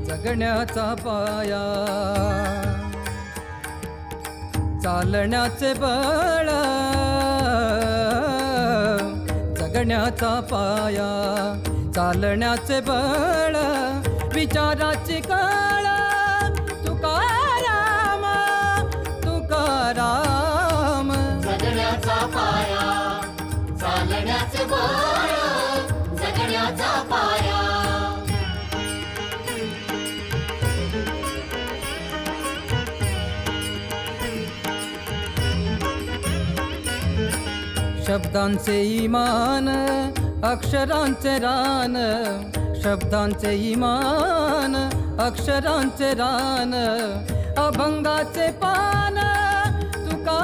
जगण्याचा पाया चालण्याचे बळ, जगण्याचा पाया चालण्याचे बळ, विचाराची कळ, तुकाराम तुकाराम. जगण्याचा पाया चालण्याचे बळ, जगण्याचा पाया. शब्दांचे इमान अक्षरांचे रान, शब्दांचे इमान अक्षरांचे रान, अभंगाचे पान तुका